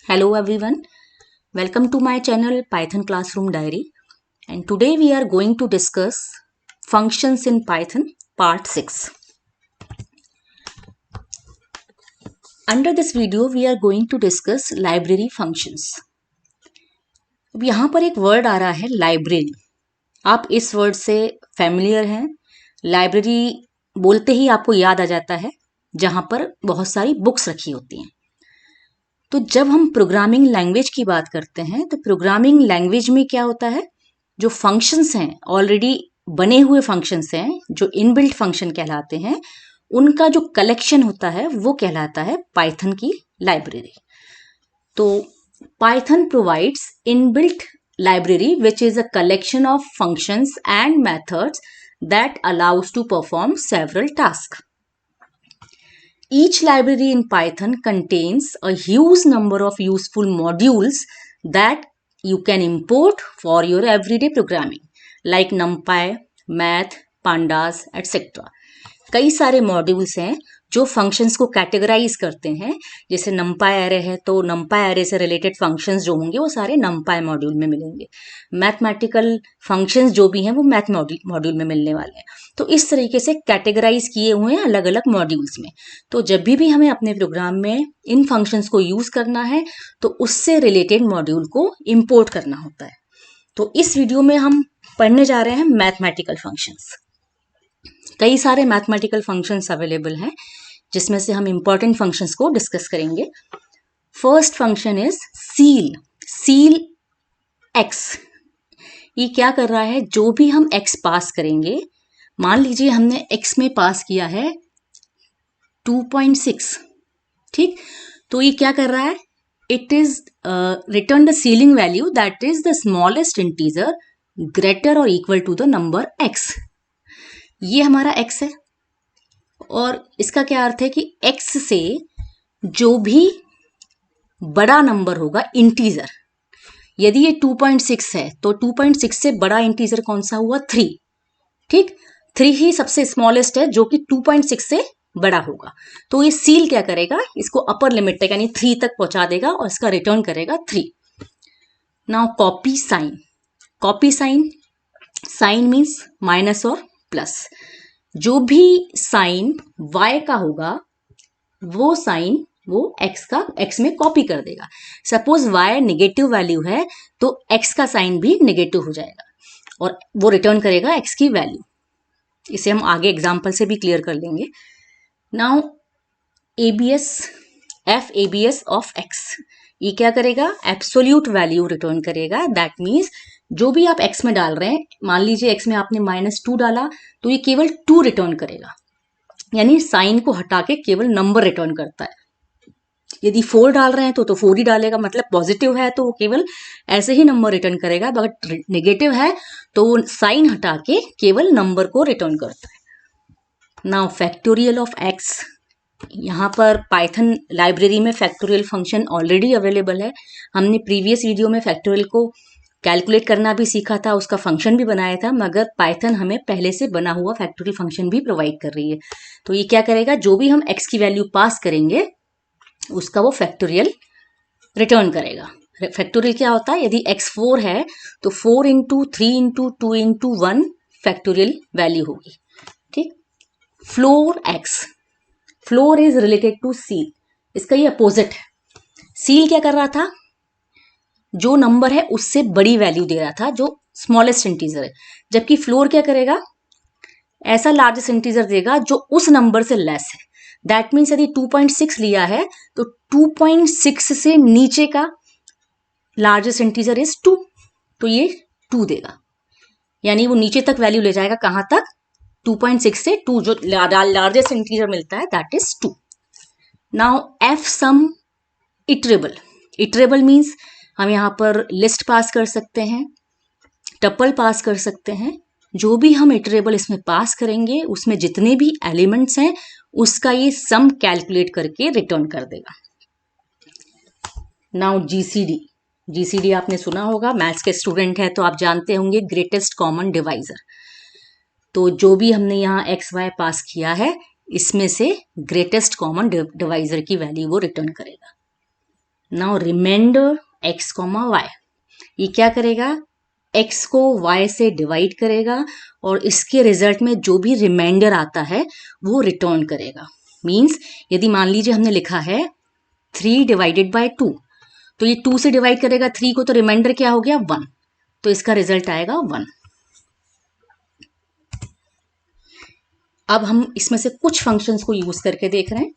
Hello everyone, welcome to my channel Python Classroom Diary, and today we are going to discuss functions in Python part 6. Under this video we are going to discuss library functions. अब यहाँ पर एक word आ रहा है library. आप इस word से familiar हैं. लाइब्रेरी बोलते ही आपको याद आ जाता है जहाँ पर बहुत सारी बुक्स रखी होती हैं. तो जब हम प्रोग्रामिंग लैंग्वेज की बात करते हैं तो प्रोग्रामिंग लैंग्वेज में क्या होता है, जो फंक्शंस हैं, ऑलरेडी बने हुए फंक्शंस हैं जो इनबिल्ट फंक्शन कहलाते हैं, उनका जो कलेक्शन होता है वो कहलाता है पाइथन की लाइब्रेरी. तो Python provides inbuilt library which is a collection of functions and methods that allows to perform several task. Each library in Python contains a huge number of useful modules that you can import for your everyday programming, like NumPy, Math, Pandas, etc. कई सारे modules हैं जो functions को categorise करते हैं. जैसे नमपाई array है तो नमपाई एरे से रिलेटेड फंक्शंस जो होंगे वो सारे नमपाई मॉड्यूल में मिलेंगे. मैथमेटिकल फंक्शंस जो भी हैं वो मैथ मॉड्यूल में मिलने वाले हैं. तो इस तरीके से कैटेगराइज किए हुए हैं अलग अलग मॉड्यूल्स में. तो जब भी हमें अपने प्रोग्राम में इन फंक्शंस को यूज करना है तो उससे रिलेटेड मॉड्यूल को इम्पोर्ट करना होता है. तो इस वीडियो में हम पढ़ने जा रहे हैं मैथमेटिकल फंक्शंस. कई सारे मैथमेटिकल फंक्शंस अवेलेबल हैं जिसमें से हम इंपॉर्टेंट फंक्शंस को डिस्कस करेंगे. First function is seal. Seal x. ये क्या कर रहा है, जो भी हम एक्स पास करेंगे, मान लीजिए हमने एक्स में पास किया है 2.6, ठीक, तो ये क्या कर रहा है, it is return the ceiling value that is the smallest integer greater or equal to the number X. ये हमारा x है और इसका क्या अर्थ है कि x से जो भी बड़ा नंबर होगा इंटीजर, यदि ये 2.6 है तो 2.6 से बड़ा इंटीजर कौन सा हुआ, 3, ठीक. 3 ही सबसे स्मॉलेस्ट है जो कि 2.6 से बड़ा होगा. तो ये सील क्या करेगा, इसको अपर लिमिट तक यानी 3 तक पहुंचा देगा और इसका रिटर्न करेगा 3. Now copy sign. Copy sign, sign means minus और प्लस. जो भी साइन y का होगा वो साइन वो x में कॉपी कर देगा. सपोज y नेगेटिव वैल्यू है तो x का साइन भी नेगेटिव हो जाएगा और वो रिटर्न करेगा x की वैल्यू. इसे हम आगे एग्जांपल से भी क्लियर कर लेंगे. Now abs, f(abs) of x, ये क्या करेगा, एब्सोल्यूट वैल्यू रिटर्न करेगा. दैट मीन्स जो भी आप x में डाल रहे हैं, मान लीजिए x में आपने -2 डाला तो ये केवल 2 रिटर्न करेगा, यानी साइन को हटा के केवल नंबर रिटर्न करता है. यदि 4 डाल रहे हैं तो 4 ही डालेगा, मतलब पॉजिटिव है तो वो केवल ऐसे ही नंबर रिटर्न करेगा. बट नेगेटिव है तो वो साइन हटा के केवल नंबर को रिटर्न करता है. Now factorial of x. यहाँ पर पाइथन लाइब्रेरी में फैक्टोरियल फंक्शन ऑलरेडी अवेलेबल है. हमने प्रीवियस वीडियो में फैक्टोरियल को कैलकुलेट करना भी सीखा था, उसका फंक्शन भी बनाया था, मगर पाइथन हमें पहले से बना हुआ फैक्टोरियल फंक्शन भी प्रोवाइड कर रही है. तो ये क्या करेगा, जो भी हम x की वैल्यू पास करेंगे उसका वो फैक्टोरियल रिटर्न करेगा. फैक्टोरियल क्या होता है, यदि x 4 है तो 4 into 3 into 2 into 1 factorial value होगी, ठीक. Floor x. Floor is related to ceil. इसका ये अपोजिट है. सील क्या कर रहा था, जो नंबर है उससे बड़ी वैल्यू दे रहा था जो स्मॉलेस्ट इंटीजर है, जबकि फ्लोर क्या करेगा, ऐसा लार्जेस्ट इंटीजर देगा जो उस नंबर से लेस है. दैट मीन्स यदि 2.6 लिया है तो 2.6 से नीचे का लार्जेस्ट इंटीजर इज 2, तो ये 2 देगा, यानी वो नीचे तक वैल्यू ले जाएगा. कहां तक, 2.6 से 2, जो लार्जेस्ट इंटीजर मिलता है that is 2. Now F sum iterable. Iterable means हम यहाँ पर लिस्ट पास कर सकते हैं, टपल पास कर सकते हैं. जो भी हम इटरेबल इसमें पास करेंगे उसमें जितने भी एलिमेंट्स हैं उसका ये सम कैलकुलेट करके रिटर्न कर देगा. Now GCD. जीसीडी आपने सुना होगा, मैथ्स के स्टूडेंट है तो आप जानते होंगे, ग्रेटेस्ट कॉमन डिवाइजर. तो जो भी हमने यहाँ एक्स वाई पास किया है इसमें से ग्रेटेस्ट कॉमन डिवाइजर की वैल्यू वो रिटर्न करेगा. Now remainder x comma y, ये क्या करेगा, x को y से डिवाइड करेगा और इसके रिजल्ट में जो भी रिमाइंडर आता है वो रिटर्न करेगा। मीन्स यदि मान लीजिए हमने लिखा है 3 डिवाइडेड बाय 2, तो ये 2 से डिवाइड करेगा 3 को, तो रिमाइंडर क्या हो गया 1, तो इसका रिजल्ट आएगा 1। अब हम इसमें से कुछ फंक्शंस को यूज करके देख रहे हैं।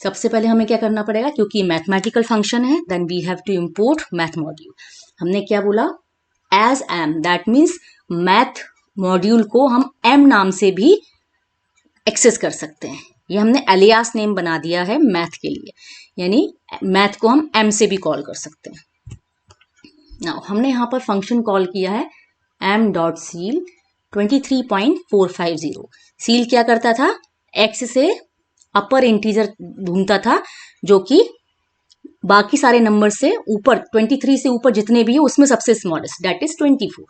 सबसे पहले हमें क्या करना पड़ेगा, क्योंकि मैथमेटिकल फंक्शन है, then we have to import math module. हमने क्या बोला, as M, that means math module को हम एम नाम से भी एक्सेस कर सकते हैं। ये हमने एलियास नेम बना दिया है मैथ के लिए, यानी मैथ को हम एम से भी कॉल कर सकते हैं। नाउ हमने यहाँ पर फंक्शन कॉल किया है एम डॉट सील 23.450। सील क्या करता था, एक्स से अपर इंटीजर ढूंढता था जो कि बाकी सारे नंबर से ऊपर, 23 से ऊपर जितने भी है उसमें सबसे स्मॉलेस्ट, दैट इज 24।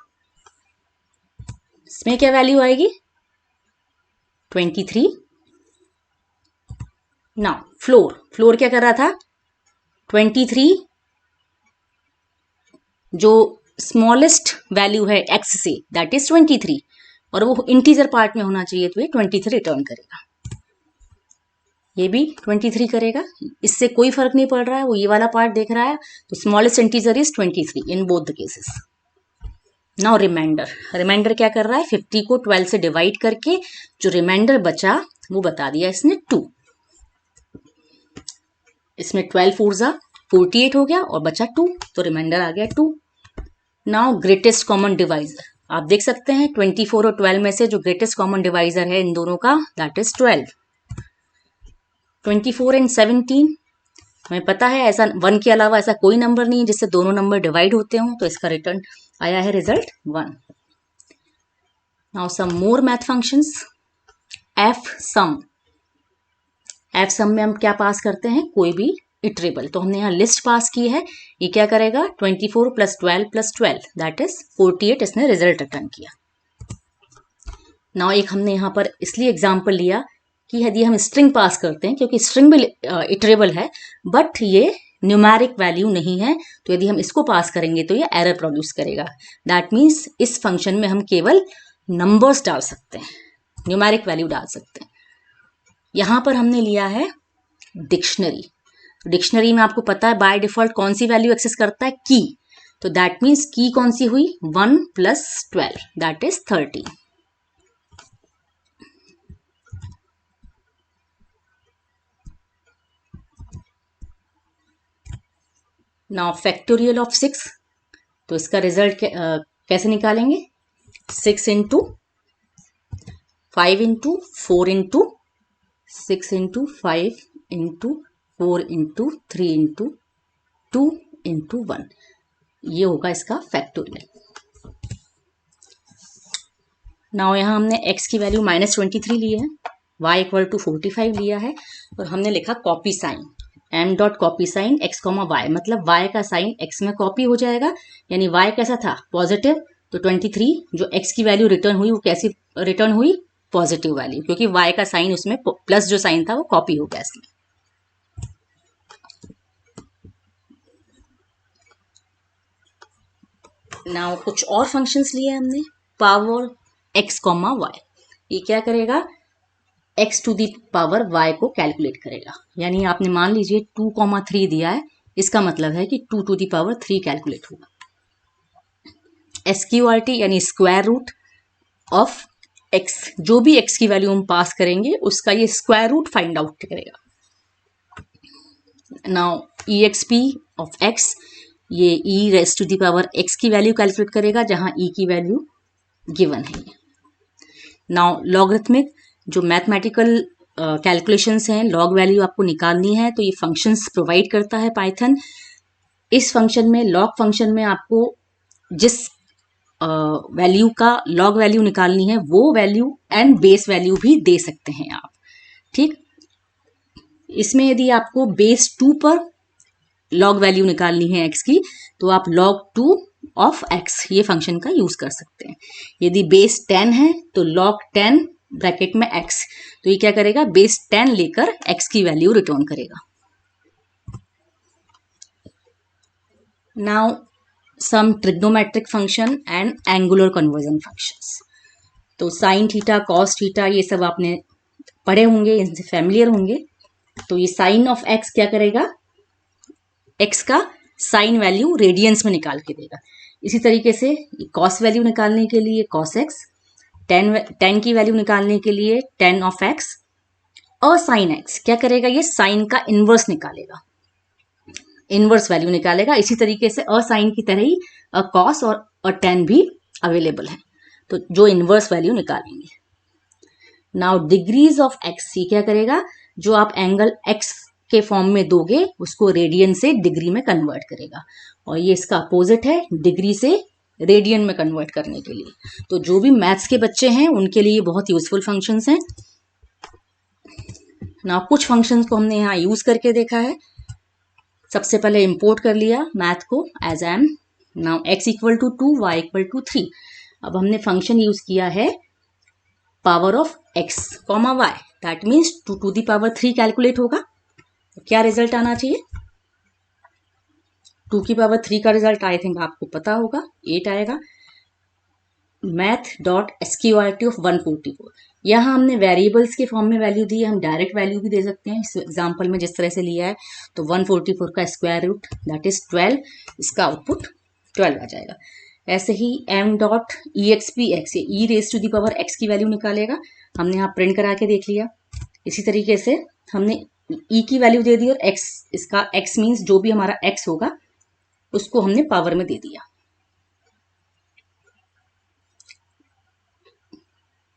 इसमें क्या वैल्यू आएगी 23। नाउ फ्लोर क्या कर रहा था, 23 जो स्मॉलेस्ट वैल्यू है एक्स से, दैट इज 23, और वो इंटीजर पार्ट में होना चाहिए, तो ये 23 रिटर्न करेगा। ये भी 23 करेगा, इससे कोई फर्क नहीं पड़ रहा है, वो ये वाला पार्ट देख रहा है, तो smallest integer is 23 in both the cases. Now remainder क्या कर रहा है, 50 को 12 से डिवाइड करके जो रिमाइंडर बचा वो बता दिया इसने 2। इसमें 12 4 जा 48 हो गया और बचा 2, तो रिमाइंडर आ गया 2। नाउ ग्रेटेस्ट कॉमन डिवाइजर, आप देख सकते हैं 24 और 12 में से जो ग्रेटेस्ट कॉमन डिवाइजर है इन दोनों का, दैट इज 12। 24 एंड 17, हमें पता है ऐसा 1 के अलावा ऐसा कोई नंबर नहीं है जिससे दोनों नंबर डिवाइड होते हों, तो इसका रिटर्न आया है रिजल्ट 1। नाउ सम मोर मैथ फंक्शंस। एफ सम में हम क्या पास करते हैं, कोई भी इटरेबल, तो हमने यहाँ लिस्ट पास की है। ये क्या करेगा, 24 + 12 + 12 दैट इज 48, इसने रिजल्ट रिटर्न किया। नाउ एक हमने यहाँ पर इसलिए एग्जाम्पल लिया कि यदि हम स्ट्रिंग पास करते हैं, क्योंकि स्ट्रिंग भी इटरेबल है बट ये न्यूमेरिक वैल्यू नहीं है, तो यदि हम इसको पास करेंगे तो ये एरर प्रोड्यूस करेगा। दैट मीन्स इस फंक्शन में हम केवल नंबर्स डाल सकते हैं, न्यूमेरिक वैल्यू डाल सकते हैं। यहाँ पर हमने लिया है डिक्शनरी में आपको पता है बाय डिफॉल्ट कौन सी वैल्यू एक्सेस करता है, की, तो दैट मीन्स की कौन सी हुई, 1 + 12 that is 30। Now factorial of 6, तो इसका रिजल्ट कैसे निकालेंगे, 6 × 5 × 4 × 6 × 5 × 4 × 3 × 2 × 1, ये होगा इसका फैक्टोरियल। नाउ यहाँ हमने x की वैल्यू -23 ली है, y = 45 लिया है, और हमने लिखा copy sign, m dot copy sign x, y, मतलब y का साइन x में कॉपी हो जाएगा, यानी y कैसा था, पॉजिटिव, तो 23 जो x की वैल्यू रिटर्न हुई वो कैसी रिटर्न हुई, पॉजिटिव वैल्यू, क्योंकि y का साइन उसमें प्लस जो साइन था वो कॉपी हो गया इसमें। नाउ कुछ और फंक्शंस लिए हमने, पावर x, y, ये क्या करेगा, x to the power y को कैलकुलेट करेगा, यानी आपने मान लीजिए 2,3 दिया है, इसका मतलब है कि 2 टू दी पावर 3 कैलकुलेट होगा। SQRT यानी स्क्वायर रूट ऑफ x, जो भी x की वैल्यू हम पास करेंगे उसका ये स्क्वायर रूट फाइंड आउट करेगा। नाउ EXP ऑफ x, ये e⁻x की वैल्यू कैलकुलेट करेगा जहां e की वैल्यू गिवन है। नाउ लॉगरिथमिक, जो मैथमेटिकल कैलकुलेशंस हैं, लॉग वैल्यू आपको निकालनी है, तो ये फंक्शंस प्रोवाइड करता है पाइथन। इस फंक्शन में, लॉग फंक्शन में, आपको जिस वैल्यू का लॉग वैल्यू निकालनी है वो वैल्यू एंड बेस वैल्यू भी दे सकते हैं आप, ठीक। इसमें यदि आपको बेस 2 पर लॉग वैल्यू निकालनी है x की, तो आप log 2 ऑफ x ये फंक्शन का यूज कर सकते हैं। यदि बेस 10 है तो log 10 ब्रैकेट में x, तो ये क्या करेगा, बेस 10 लेकर x की वैल्यू रिटर्न करेगा। Now some trigonometric function and angular conversion functions. तो साइन थीटा, कॉस थीटा, ये सब आपने पढ़े होंगे, इनसे फैमिलियर होंगे। तो ये साइन ऑफ एक्स क्या करेगा, एक्स का साइन वैल्यू रेडियंस में निकाल के देगा। इसी तरीके से कॉस वैल्यू निकालने के लिए कॉस एक्स, टेन की वैल्यू निकालने के लिए टेन ऑफ एक्स, और साइन एक्स क्या करेगा, ये साइन का इनवर्स निकालेगा, इनवर्स वैल्यू निकालेगा। इसी तरीके से असाइन की तरह ही कॉस और टेन भी अवेलेबल है, तो जो इनवर्स वैल्यू निकालेंगे। नाउ डिग्रीज ऑफ एक्स, ये क्या करेगा, जो आप एंगल एक्स के फॉर्म में दोगे उसको रेडियन से डिग्री में कन्वर्ट करेगा, और ये इसका अपोजिट है डिग्री से रेडियन में कन्वर्ट करने के लिए। तो जो भी मैथ्स के बच्चे हैं उनके लिए बहुत यूजफुल फंक्शंस हैं। ना कुछ फंक्शंस को हमने यहाँ यूज करके देखा है। सबसे पहले इंपोर्ट कर लिया मैथ को as m, now x equal to 2, y equal to 3। अब हमने फंक्शन यूज किया है power of x comma y, that means 2 to the power 3 calculate होगा। तो क्या रिजल्ट आना चाहिए, 2 की पावर 3 का रिजल्ट आई थिंक आपको पता होगा, 8 आएगा। मैथ डॉट एसक्यूआरटी ऑफ 144, यहाँ हमने वेरिएबल्स के फॉर्म में वैल्यू दी है, हम डायरेक्ट वैल्यू भी दे सकते हैं। इस एग्जांपल में जिस तरह से लिया है तो 144 का स्क्वायर रूट दैट इज 12, इसका आउटपुट 12 आ जाएगा। ऐसे ही M dot E X P X, ये E raise to the power X की वैल्यू निकालेगा, हमने यहाँ प्रिंट करा के देख लिया। इसी तरीके से हमने ई की वैल्यू दे दी और एक्स, इसका एक्स मीन्स जो भी हमारा एक्स होगा उसको हमने पावर में दे दिया।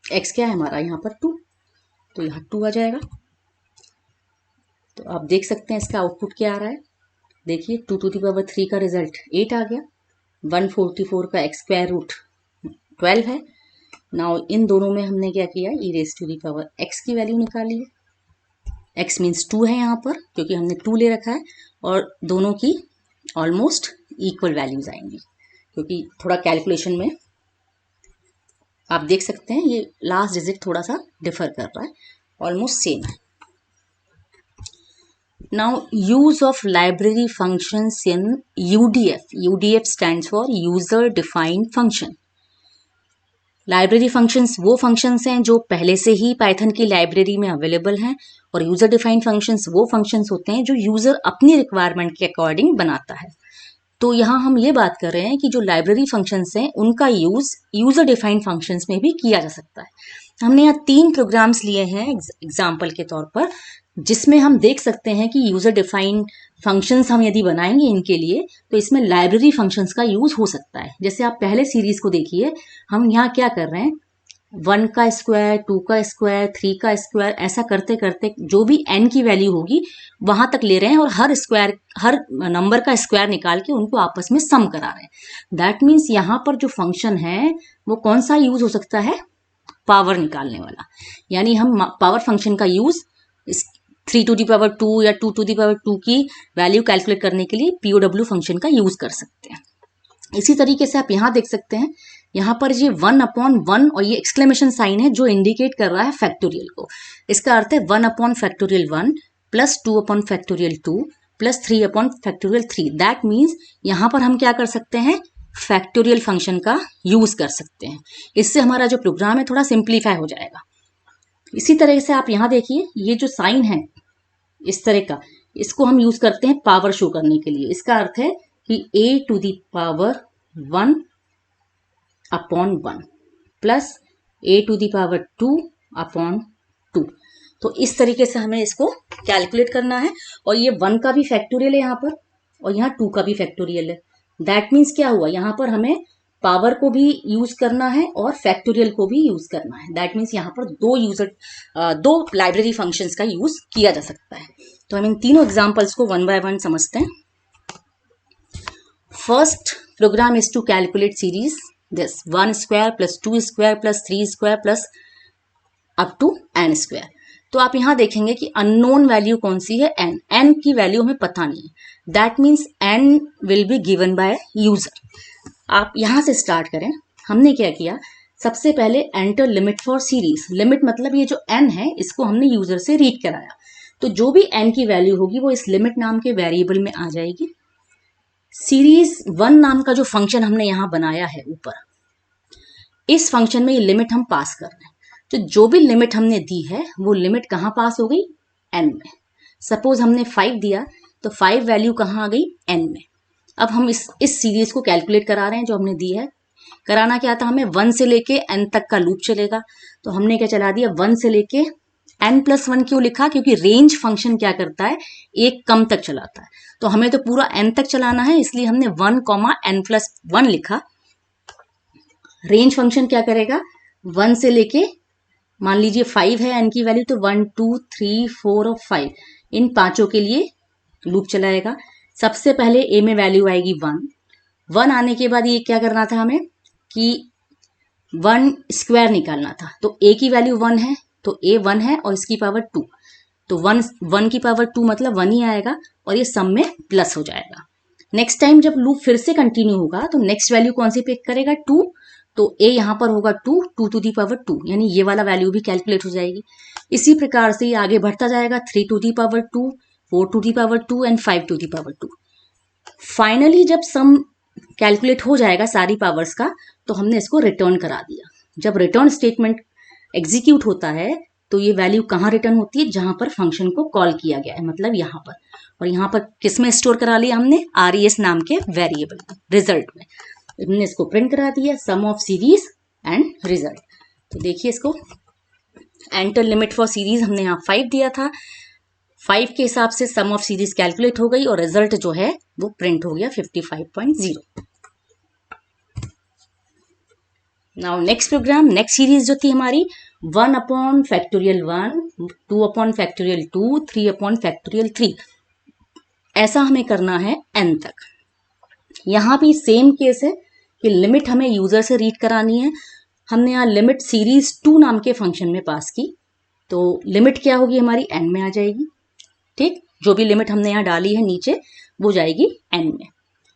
एक्स क्या है हमारा यहाँ पर 2, तो यहाँ 2 आ जाएगा। तो आप देख सकते हैं इसका आउटपुट क्या आ रहा है, देखिए 2 टू द पावर 3 का रिजल्ट 8 आ गया, 144 का एक्स स्क्वायर रूट 12 है। नाउ इन दोनों में हमने क्या किया, E raise to the power X की वैल्यू निकाली है, एक्स मीन्स 2 है यहाँ पर क्योंकि हमने 2 ले रखा है, और दोनों की ऑलमोस्ट इक्वल वैल्यूज आएंगी क्योंकि थोड़ा कैलकुलेशन में आप देख सकते हैं ये लास्ट डिजिट थोड़ा सा डिफर कर रहा है, ऑलमोस्ट सेम है। Now use of library functions in UDF, UDF stands for user defined function. Library functions वो फंक्शंस हैं जो पहले से ही पाइथन की लाइब्रेरी में अवेलेबल हैं, और यूजर डिफाइंड फंक्शंस वो फंक्शंस होते हैं जो यूजर अपनी रिक्वायरमेंट के अकॉर्डिंग बनाता है। तो यहाँ हम ये बात कर रहे हैं कि जो लाइब्रेरी फंक्शंस हैं उनका यूज यूजर डिफाइंड फंक्शंस में भी किया जा सकता है। हमने यहाँ 3 प्रोग्राम्स लिए हैं एग्जाम्पल के तौर पर, जिसमें हम देख सकते हैं कि यूजर डिफाइंड फंक्शंस हम यदि बनाएंगे इनके लिए तो इसमें लाइब्रेरी फंक्शंस का यूज हो सकता है। जैसे आप पहले सीरीज को देखिए, हम यहाँ क्या कर रहे हैं, 1 का स्क्वायर, 2 का स्क्वायर, 3 का स्क्वायर, ऐसा करते करते जो भी n की वैल्यू होगी वहां तक ले रहे हैं, और हर नंबर का स्क्वायर निकाल के उनको आपस में सम करा रहे हैं। दैट मीन्स यहाँ पर जो फंक्शन है वो कौन सा यूज हो सकता है, पावर निकालने वाला। यानी हम पावर फंक्शन का यूज 3 टू दी पावर 2 या 2 टू दी पावर 2 की वैल्यू कैलकुलेट करने के लिए पीओडब्ल्यू फंक्शन का यूज कर सकते हैं। इसी तरीके से आप यहाँ देख सकते हैं, यहाँ पर ये 1/1 और ये एक्सक्लेमेशन साइन है जो इंडिकेट कर रहा है फैक्टोरियल को। इसका अर्थ है 1/(1) प्लस 2/(2) प्लस 3/(3). दैट मीन्स यहाँ पर हम क्या कर सकते हैं, फैक्टोरियल फंक्शन का यूज कर सकते हैं। इससे हमारा जो प्रोग्राम है थोड़ा सिंप्लीफाई हो जाएगा। इसी तरह से आप यहाँ देखिए, ये जो साइन है इस तरह का, इसको हम यूज करते हैं पावर शो करने के लिए। इसका अर्थ है कि a to the power 1/1 plus a to the power 2/2। तो इस तरीके से हमें इसको कैलकुलेट करना है, और ये 1 का भी फैक्टोरियल है यहाँ पर, और यहाँ 2 का भी फैक्टोरियल है। दैट मीन्स क्या हुआ, यहाँ पर हमें पावर को भी यूज करना है और फैक्टोरियल को भी यूज करना है। दैट मीन्स यहाँ पर दो लाइब्रेरी फंक्शंस का यूज किया जा सकता है। तो हम इन तीनों एग्जाम्पल्स को 1 बाय 1 समझते हैं। First program is to calculate series this 1 square plus 2 square plus 3 square plus up to n square. तो आप यहाँ देखेंगे कि अननोन वैल्यू कौन सी है, n की वैल्यू हमें पता नहीं है। That means n will be given by user. आप यहाँ से स्टार्ट करें। हमने क्या किया, सबसे पहले enter limit for series. Limit मतलब ये जो n है इसको हमने यूजर से रीड कराया, तो जो भी n की वैल्यू होगी वो इस लिमिट नाम के वेरिएबल में आ जाएगी। सीरीज 1 नाम का जो फंक्शन हमने यहाँ बनाया है ऊपर, इस फंक्शन में ये लिमिट हम पास कर रहे हैं। तो जो भी लिमिट हमने दी है वो लिमिट कहाँ पास हो गई, n में। सपोज हमने 5 दिया तो 5 वैल्यू कहाँ आ गई, n में। अब हम इस सीरीज को कैलकुलेट करा रहे हैं जो हमने दी है। कराना क्या था हमें, 1 से लेके n तक का लूप चलेगा। तो हमने क्या चला दिया, 1 से लेके n+1 क्यों लिखा, क्योंकि रेंज फंक्शन क्या करता है, एक कम तक चलाता है। तो हमें तो पूरा n तक चलाना है, इसलिए हमने 1, n+1 लिखा। रेंज फंक्शन क्या करेगा, 1 से लेके मान लीजिए 5 है n की वैल्यू, तो 1, 2, 3, 4 और 5 इन पांचों के लिए लूप चलाएगा। सबसे पहले a में वैल्यू आएगी 1 आने के बाद ये क्या करना था हमें कि 1 स्क्वायर निकालना था। तो a की वैल्यू 1 है तो a 1 है और इसकी पावर 2, तो 1 की पावर 2 मतलब 1 ही आएगा और ये सम में प्लस हो जाएगा। नेक्स्ट टाइम जब लूप फिर से कंटिन्यू होगा तो नेक्स्ट वैल्यू कौन सी पिक करेगा, 2। तो a यहाँ पर होगा 2 टू दी पावर 2, यानी ये वाला वैल्यू भी कैलकुलेट हो जाएगी। इसी प्रकार से ये आगे बढ़ता जाएगा, 3 to the power 2, 4 to the power 2 and 5 to the power 2। Finally जब सम कैलकुलेट हो जाएगा सारी पावर्स का, तो हमने इसको रिटर्न करा दिया। जब रिटर्न स्टेटमेंट एग्जीक्यूट होता है तो ये वैल्यू कहाँ रिटर्न होती है, जहां पर फंक्शन को कॉल किया गया है, मतलब यहाँ पर। और यहाँ पर किस में स्टोर करा लिया हमने, RES नाम के वेरिएबल में, रिजल्ट में। हमने इसको प्रिंट करा दिया, सम ऑफ सीरीज एंड रिजल्ट। तो देखिए इसको, एंटर लिमिट फॉर सीरीज हमने यहाँ 5 दिया था, 5 के हिसाब से सम ऑफ सीरीज कैलकुलेट हो गई और रिजल्ट जो है वो प्रिंट हो गया 55.0। Now next program, next series जो थी हमारी 1/(1), 2/(2), 3/(3), ऐसा हमें करना है n तक। यहाँ भी सेम केस है कि लिमिट हमें यूजर से रीड करानी है। हमने यहाँ लिमिट सीरीज 2 नाम के फंक्शन में पास की, तो लिमिट क्या होगी हमारी, n में आ जाएगी। ठीक, जो भी लिमिट हमने यहाँ डाली है नीचे वो जाएगी n में।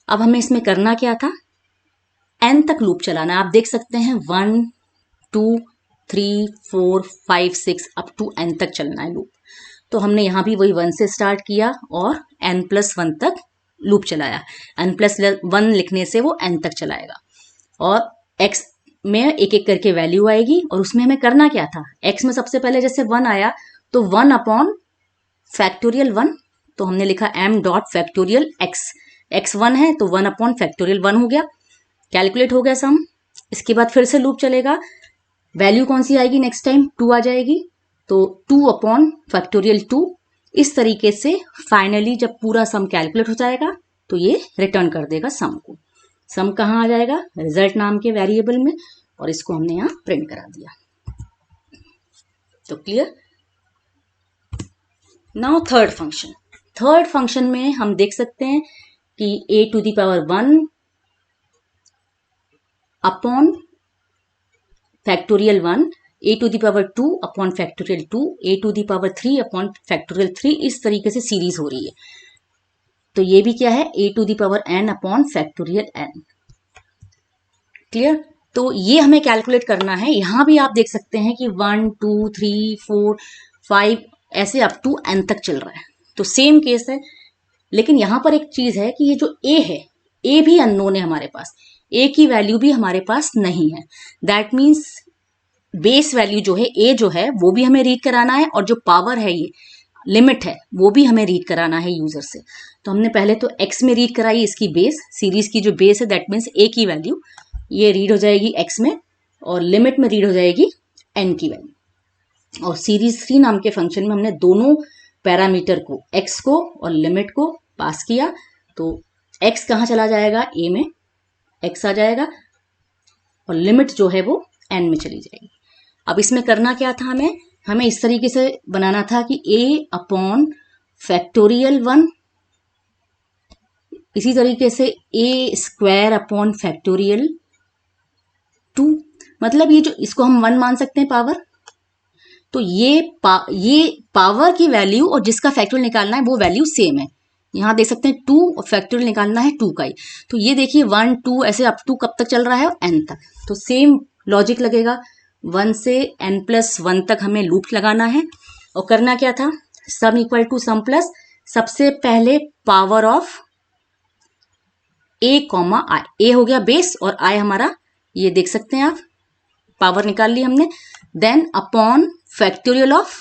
अब हमें इसमें करना क्या था, n तक लूप चलाना। आप देख सकते हैं 1, 2, 3, 4, 5, 6 अप टू n तक चलना है लूप। तो हमने यहाँ भी वही 1 से स्टार्ट किया और n+1 तक लूप चलाया। n+1 लिखने से वो n तक चलाएगा और x में एक एक करके वैल्यू आएगी। और उसमें हमें करना क्या था, x में सबसे पहले जैसे 1 आया तो 1/(1), तो हमने लिखा m.(x), x 1 है तो 1/(1) हो गया, कैलकुलेट हो गया सम। इसके बाद फिर से लूप चलेगा, वैल्यू कौन सी आएगी नेक्स्ट टाइम, 2 आ जाएगी, तो 2/(2). इस तरीके से फाइनली जब पूरा सम कैलकुलेट हो जाएगा तो ये रिटर्न कर देगा सम को। सम कहाँ आ जाएगा, रिजल्ट नाम के वेरिएबल में, और इसको हमने यहाँ प्रिंट करा दिया। तो क्लियर। नाउ थर्ड फंक्शन में हम देख सकते हैं कि a⁴1 upon (1), a⁴2 upon (2), a⁴3 upon (3), इस तरीके से सीरीज हो रही है। तो ये भी क्या है, a⁴n अपॉन (n). क्लियर। तो ये हमें कैलकुलेट करना है। यहां भी आप देख सकते हैं कि 1, 2, 3, 4, 5 ऐसे अप टू n तक चल रहा है, तो सेम केस है। लेकिन यहां पर एक चीज है कि ये जो a है, a भी अननोन है हमारे पास, a की वैल्यू भी हमारे पास नहीं है। दैट मीन्स बेस वैल्यू जो है a जो है वो भी हमें रीड कराना है, और जो पावर है ये लिमिट है वो भी हमें रीड कराना है यूजर से। तो हमने पहले तो x में रीड कराई इसकी बेस, सीरीज की जो बेस है दैट मीन्स a की वैल्यू, ये रीड हो जाएगी x में, और लिमिट में रीड हो जाएगी n की वैल्यू। और सीरीज 3 नाम के फंक्शन में हमने दोनों पैरामीटर को, x को और लिमिट को पास किया। तो x कहाँ चला जाएगा, a में x आ जाएगा, और लिमिट जो है वो n में चली जाएगी। अब इसमें करना क्या था, हमें इस तरीके से बनाना था कि a/(1), इसी तरीके से a² (2), मतलब ये जो, इसको हम 1 मान सकते हैं पावर। तो ये पावर की वैल्यू और जिसका फैक्टोरियल निकालना है वो वैल्यू सेम है। यहाँ देख सकते हैं 2 और फैक्टोरियल निकालना है 2 का ही। तो ये देखिए 1, 2 ऐसे अप टू कब तक चल रहा है, n तक। तो सेम लॉजिक लगेगा, 1 से n+1 तक हमें लूप लगाना है। और करना क्या था, sum equal to sum plus सबसे पहले power of a comma i, a हो गया बेस और आई हमारा, ये देख सकते हैं आप, पावर निकाल ली हमने। देन अपॉन फैक्टोरियल ऑफ,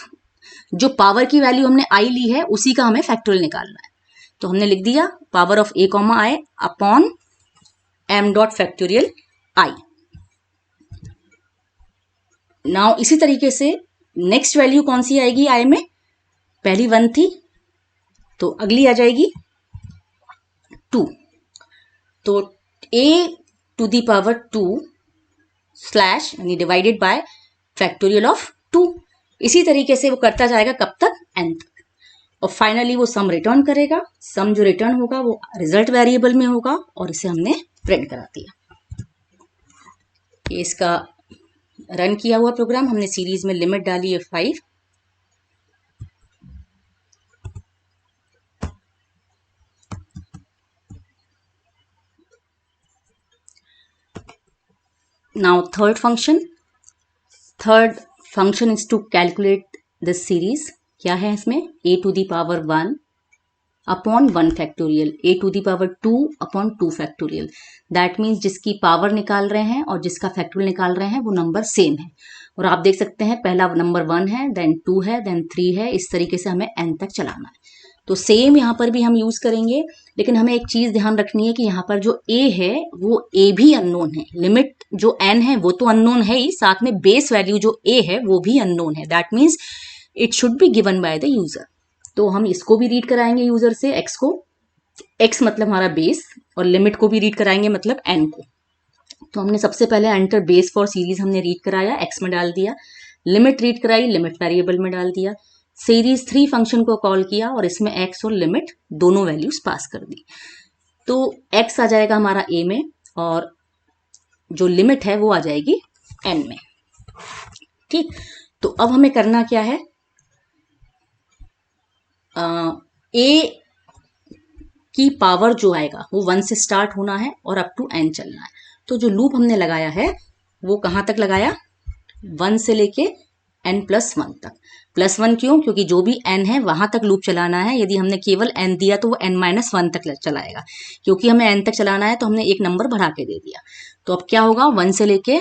जो पावर की वैल्यू हमने आई ली है उसी का हमें फैक्टोरियल निकालना है, तो हमने लिख दिया power of a comma i upon m dot factorial i. Now इसी तरीके से नेक्स्ट वैल्यू कौन सी आएगी आई में, पहली 1 थी तो अगली आ जाएगी 2, तो a to the power 2 slash यानी डिवाइडेड बाय फैक्टोरियल ऑफ 2। इसी तरीके से वो करता जाएगा कब तक, n तक, और फाइनली वो सम रिटर्न करेगा। सम जो रिटर्न होगा वो रिजल्ट वेरिएबल में होगा और इसे हमने प्रिंट करा दिया। ये इसका रन किया हुआ प्रोग्राम, हमने सीरीज में लिमिट डाली है 5। Now third function is to calculate this series। क्या है इसमें, a to the power 1 upon 1 factorial, a to the power 2 upon 2 factorial. That means जिसकी पावर निकाल रहे हैं और जिसका फैक्टोरियल निकाल रहे हैं वो नंबर सेम है। और आप देख सकते हैं पहला नंबर 1 है, देन 2 है, देन 3 है, इस तरीके से हमें n तक चलाना है। तो सेम यहाँ पर भी हम यूज करेंगे, लेकिन हमें एक चीज ध्यान रखनी है कि यहाँ पर जो a है वो a भी अननोन है, लिमिट जो n है वो तो अननोन है ही, साथ में बेस वैल्यू जो a है वो भी अननोन है। That means it should be given by the user. तो हम इसको भी रीड कराएंगे यूजर से, x को, x मतलब हमारा बेस, और लिमिट को भी रीड कराएंगे मतलब n को। तो हमने सबसे पहले एंटर बेस फॉर सीरीज हमने रीड कराया, x में डाल दिया, लिमिट रीड कराई, लिमिट वेरिएबल में डाल दिया, सीरीज 3 फंक्शन को कॉल किया और इसमें x और लिमिट दोनों वैल्यूज पास कर दी। तो x आ जाएगा हमारा a में और जो लिमिट है वो आ जाएगी n में। ठीक, तो अब हमें करना क्या है, a की पावर जो आएगा वो 1 से स्टार्ट होना है और अप टू n चलना है। तो जो लूप हमने लगाया है वो कहाँ तक लगाया, 1 से लेके n+1 तक। +1 क्यों, क्योंकि जो भी n है वहां तक लूप चलाना है। यदि हमने केवल n दिया तो वो n-1 तक चलाएगा, क्योंकि हमें n तक चलाना है तो हमने एक नंबर बढ़ा के दे दिया। तो अब क्या होगा, 1 से लेके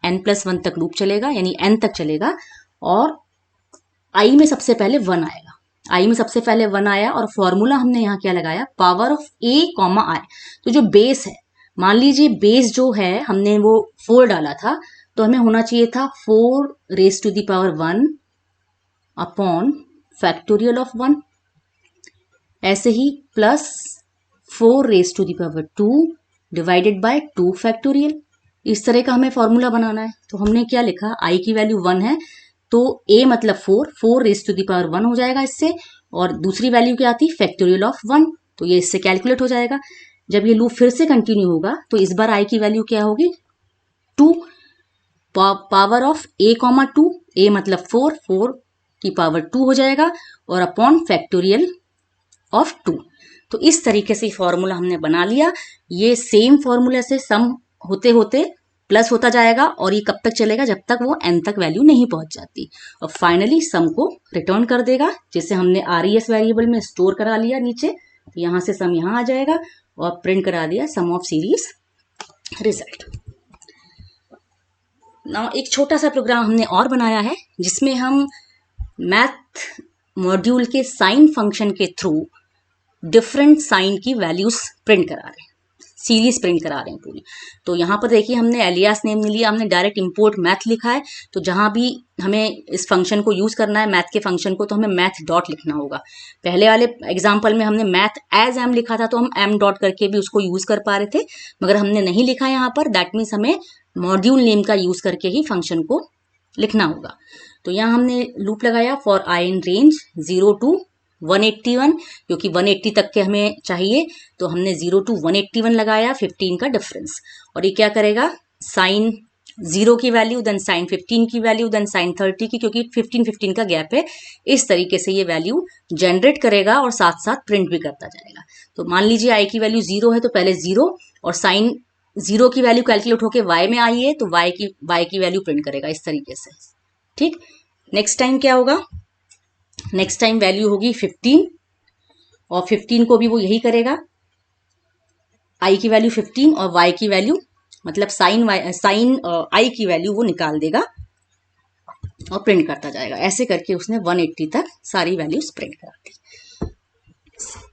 n+1 तक लूप चलेगा, यानी n तक चलेगा, और i में सबसे पहले 1 आएगा। i में सबसे पहले 1 आया और फॉर्मूला हमने यहाँ क्या लगाया, power of a comma i। तो जो बेस है, मान लीजिए बेस जो है हमने वो 4 डाला था, तो हमें होना चाहिए था 4 raise to the power 1 upon factorial of 1, ऐसे ही plus 4 raise to the power 2 divided by 2 factorial. इस तरह का हमें फॉर्मूला बनाना है। तो हमने क्या लिखा, i की वैल्यू 1 है तो a मतलब 4 रेज टू दी पावर 1 हो जाएगा इससे, और दूसरी वैल्यू क्या आती, फैक्टोरियल ऑफ 1, तो ये इससे कैलकुलेट हो जाएगा। जब ये लूप फिर से कंटिन्यू होगा तो इस बार i की वैल्यू क्या होगी, 2, power of a comma 2, a मतलब 4 की पावर 2 हो जाएगा, और अपॉन फैक्टोरियल ऑफ 2। तो इस तरीके से फॉर्मूला हमने बना लिया। ये सेम फॉर्मूला से सम होते होते प्लस होता जाएगा, और ये कब तक चलेगा, जब तक वो n तक वैल्यू नहीं पहुंच जाती, और फाइनली सम को रिटर्न कर देगा, जिसे हमने RES वेरिएबल में स्टोर करा लिया नीचे। यहां से सम यहां आ जाएगा और प्रिंट करा दिया सम ऑफ सीरीज रिजल्ट। नाउ एक छोटा सा प्रोग्राम हमने और बनाया है, जिसमें हम मैथ मॉड्यूल के साइन फंक्शन के थ्रू डिफरेंट साइन की वैल्यूज प्रिंट करा रहे हैं, सीरीज प्रिंट करा रहे हैं पूरी। तो यहाँ पर देखिए हमने एलियास नेम नहीं लिया, हमने डायरेक्ट इंपोर्ट मैथ लिखा है। तो जहाँ भी हमें इस फंक्शन को यूज करना है, मैथ के फंक्शन को, तो हमें मैथ डॉट लिखना होगा। पहले वाले एग्जाम्पल में हमने मैथ एज एम लिखा था, तो हम एम डॉट करके भी उसको यूज कर पा रहे थे, मगर हमने नहीं लिखा यहाँ पर। दैट मीन्स हमें मॉड्यूल नेम का यूज करके ही फंक्शन को लिखना होगा। तो यहाँ हमने लूप लगाया for I in range 0 to 181, क्योंकि 180 तक के हमें चाहिए, तो हमने 0 to 181 लगाया, 15 का डिफरेंस। और ये क्या करेगा, साइन 0 की वैल्यू, देन साइन 15 की वैल्यू, देन साइन 30 की, क्योंकि 15 का गैप है। इस तरीके से ये वैल्यू जनरेट करेगा और साथ साथ प्रिंट भी करता जाएगा। तो मान लीजिए आई की वैल्यू 0 है, तो पहले 0 और साइन 0 की वैल्यू कैलकुलेट होके y में आई है, तो y की वैल्यू प्रिंट करेगा इस तरीके से। ठीक, नेक्स्ट टाइम क्या होगा, नेक्स्ट टाइम वैल्यू होगी 15, और 15 को भी वो यही करेगा, आई की वैल्यू 15 और वाई की वैल्यू मतलब साइन आई की वैल्यू वो निकाल देगा और प्रिंट करता जाएगा। ऐसे करके उसने 180 तक सारी वैल्यूज प्रिंट करा दी।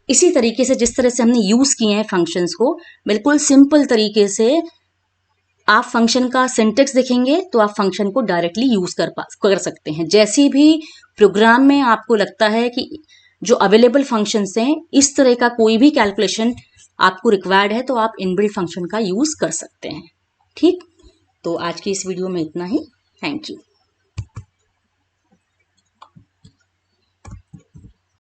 इसी तरीके से जिस तरह से हमने यूज किए हैं फंक्शंस को, बिल्कुल सिंपल तरीके से आप फंक्शन का सिंटेक्स देखेंगे तो आप फंक्शन को डायरेक्टली यूज कर सकते हैं। जैसी भी प्रोग्राम में आपको लगता है कि जो अवेलेबल फंक्शंस हैं इस तरह का कोई भी कैलकुलेशन आपको रिक्वायर्ड है तो आप इनबिल्ट फंक्शन का यूज कर सकते हैं। ठीक, तो आज की इस वीडियो में इतना ही। Thank you.